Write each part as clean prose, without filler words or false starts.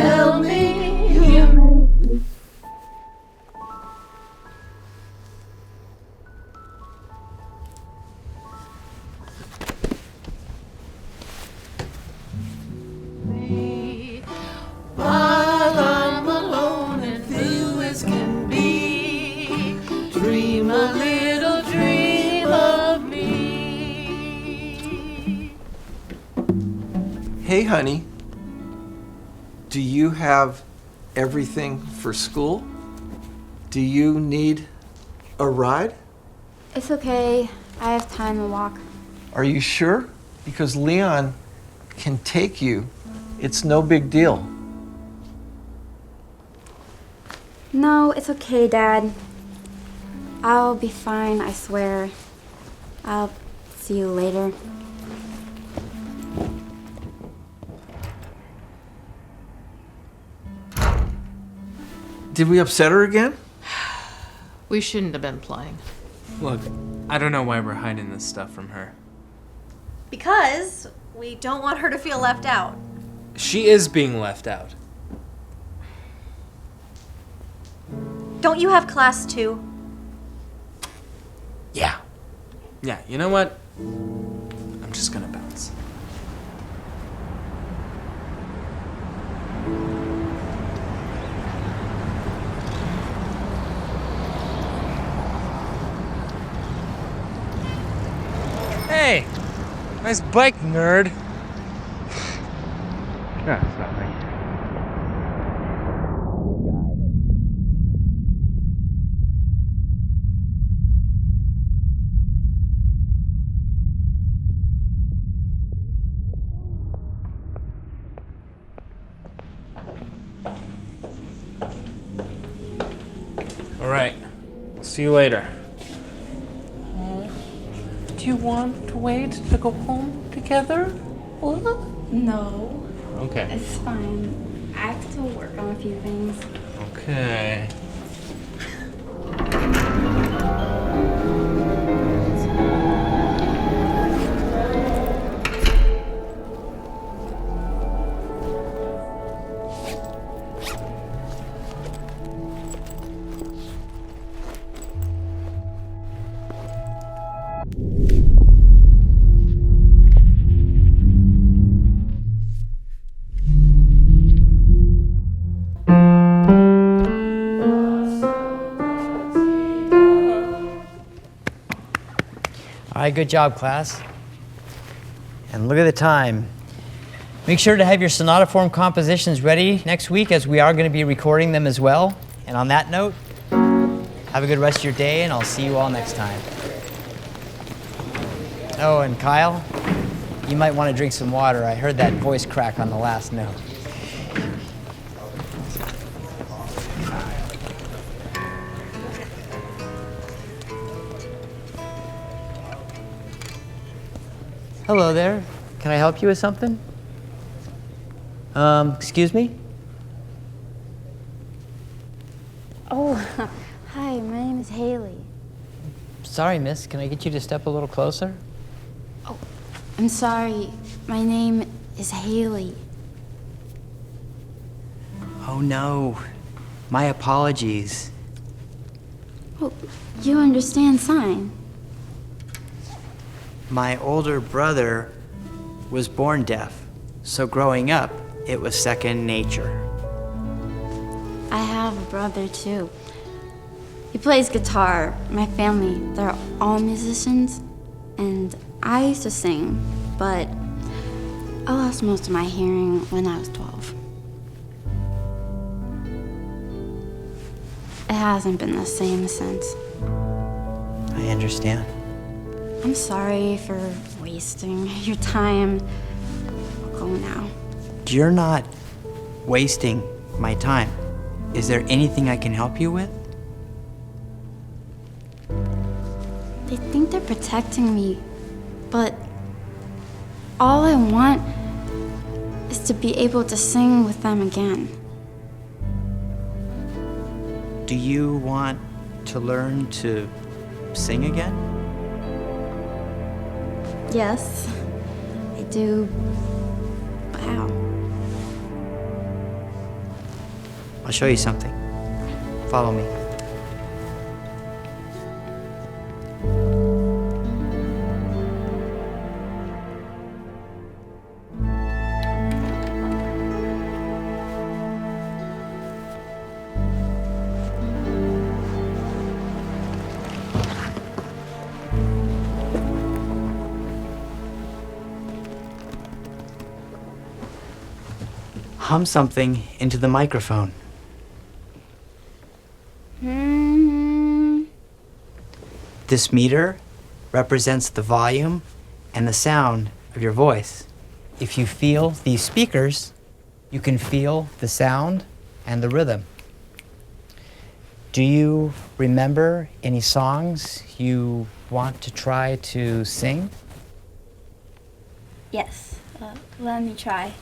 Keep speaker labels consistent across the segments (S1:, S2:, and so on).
S1: tell me you make me. While I'm alone and blue as can be, dream a little dream of me.
S2: Hey, honey. Do you have everything for school? Do you need a ride?
S3: It's okay. I have time to walk.
S2: Are you sure? Because Leon can take you. It's no big deal.
S3: No, it's okay, Dad. I'll be fine, I swear. I'll see you later.
S2: Did we upset her again?
S4: We shouldn't have been playing.
S5: Look, I don't know why we're hiding this stuff from her.
S6: Because we don't want her to feel left out.
S5: She is being left out.
S6: Don't you have class too?
S5: Yeah. Yeah, you know what? I'm just gonna bounce. Hey! Nice bike, nerd. Yeah, it's not me. All right. See you later.
S1: Do you want to wait to go home together? What?
S3: No,
S5: Okay.
S3: it's fine. I have to work on a few things.
S5: Okay.
S7: All right, good job, class. And look at the time. Make sure to have your sonatiform compositions ready next week, as we are going to be recording them as well. And on that note, have a good rest of your day, and I'll see you all next time. Oh, and Kyle, you might want to drink some water. I heard that voice crack on the last note. Hello there. Can I help you with something? Excuse me?
S3: Oh, hi, my name is Hailey.
S7: Sorry, miss. Can I get you to step a little closer?
S3: Oh, I'm sorry. My name is Hailey.
S7: Oh, no. My apologies.
S3: Oh, you understand sign?
S7: My older brother was born deaf, so growing up, it was second nature.
S3: I have a brother, too. He plays guitar. My family, they're all musicians. And I used to sing, but I lost most of my hearing when I was 12. It hasn't been the same since.
S7: I understand.
S3: I'm sorry for wasting your time. I'll go now.
S7: You're not wasting my time. Is there anything I can help you with?
S3: They think they're protecting me, but all I want is to be able to sing with them again.
S7: Do you want to learn to sing again?
S3: Yes, I do. But how?
S7: I'll show you something. Follow me. Hum something into the microphone. This meter represents the volume and the sound of your voice. If you feel these speakers, you can feel the sound and the rhythm. Do you remember any songs you want to try to sing?
S3: Yes, let me try.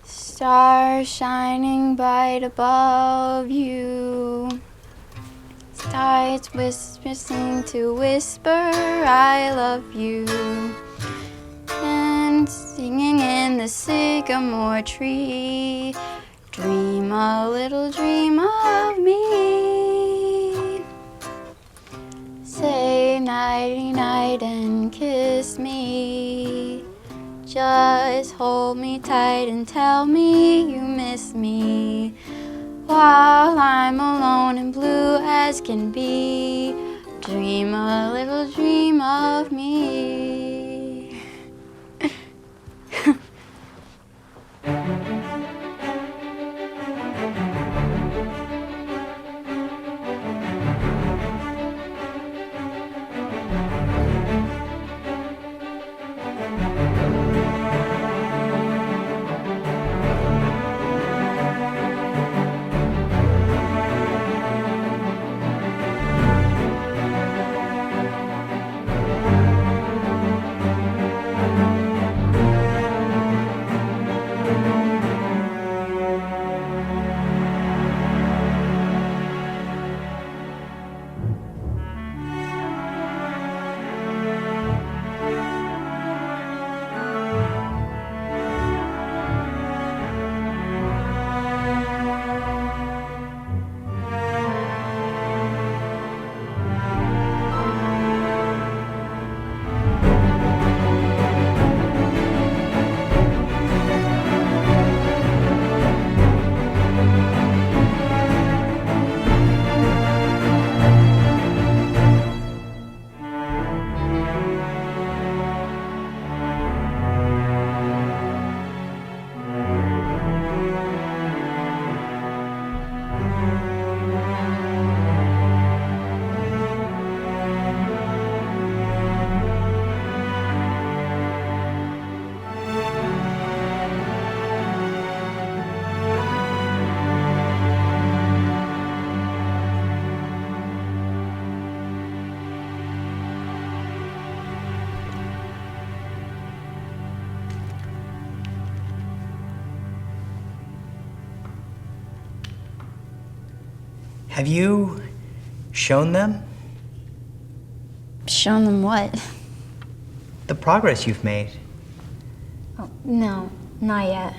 S3: Stars shining bright above you. Stars whispering to whisper, I love you. And singing in the sycamore tree, dream a little dream of me. Say nighty night and kiss me. Just hold me tight and tell me you miss me. While I'm alone and blue as can be, dream a little dream of me. Have you shown them? Shown them what?
S7: The progress you've made.
S3: Oh, no, not yet.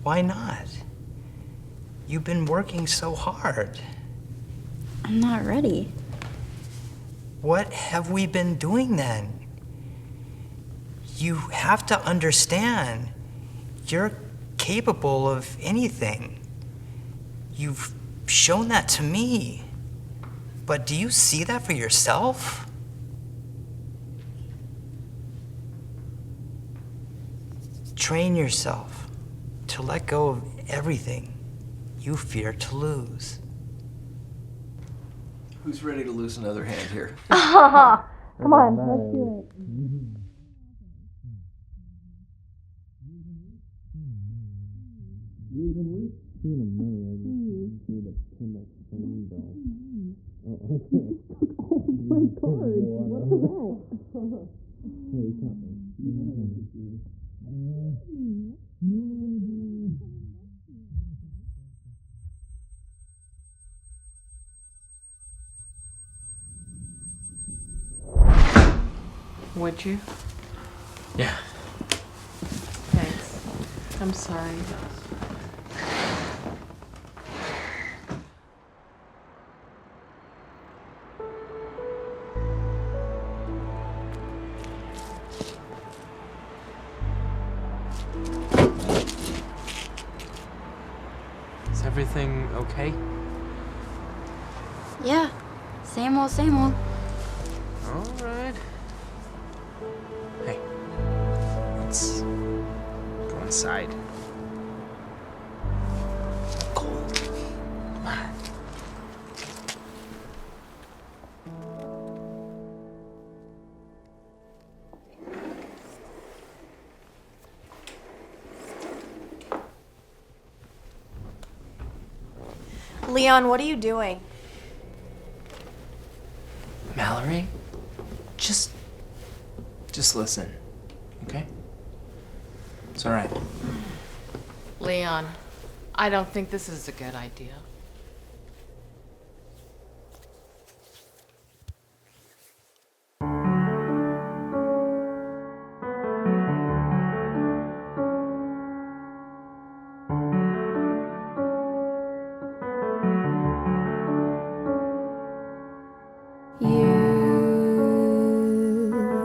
S7: Why not? You've been working so hard.
S3: I'm not ready.
S7: What have we been doing then? You have to understand, you're capable of anything. You've shown that to me. But do you see that for yourself? Train yourself to let go of everything you fear to lose.
S2: Who's ready to lose another hand here?
S6: Come on, let's do it.
S4: Would you?
S5: Yeah.
S4: Thanks. I'm sorry.
S5: Is everything okay?
S3: Yeah, same old, same old.
S5: Alright. Hey, let's go inside. Cold. Come on.
S6: Leon, what are you doing?
S5: Mallory, just listen, okay? It's all right.
S4: Leon, I don't think this is a good idea.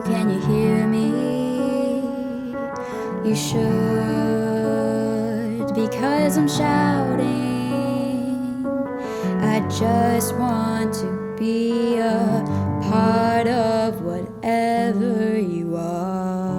S3: Can you hear me? You should, because I'm shouting. I just want to be a part of whatever you are.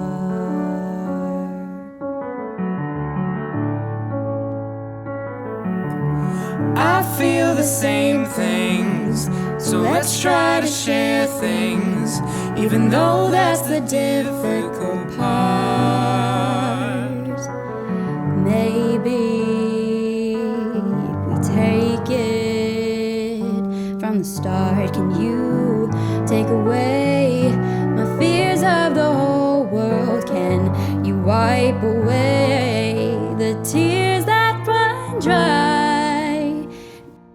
S5: I feel the same things, so let's try to share things, even though that's the difficult part.
S3: Maybe if we take it from the start, can you take away my fears of the whole world? Can you wipe away the tears that run dry?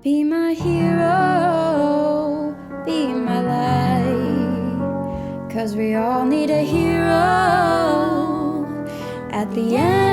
S3: Be my hero, be my light, 'cause we all need a hero at the end.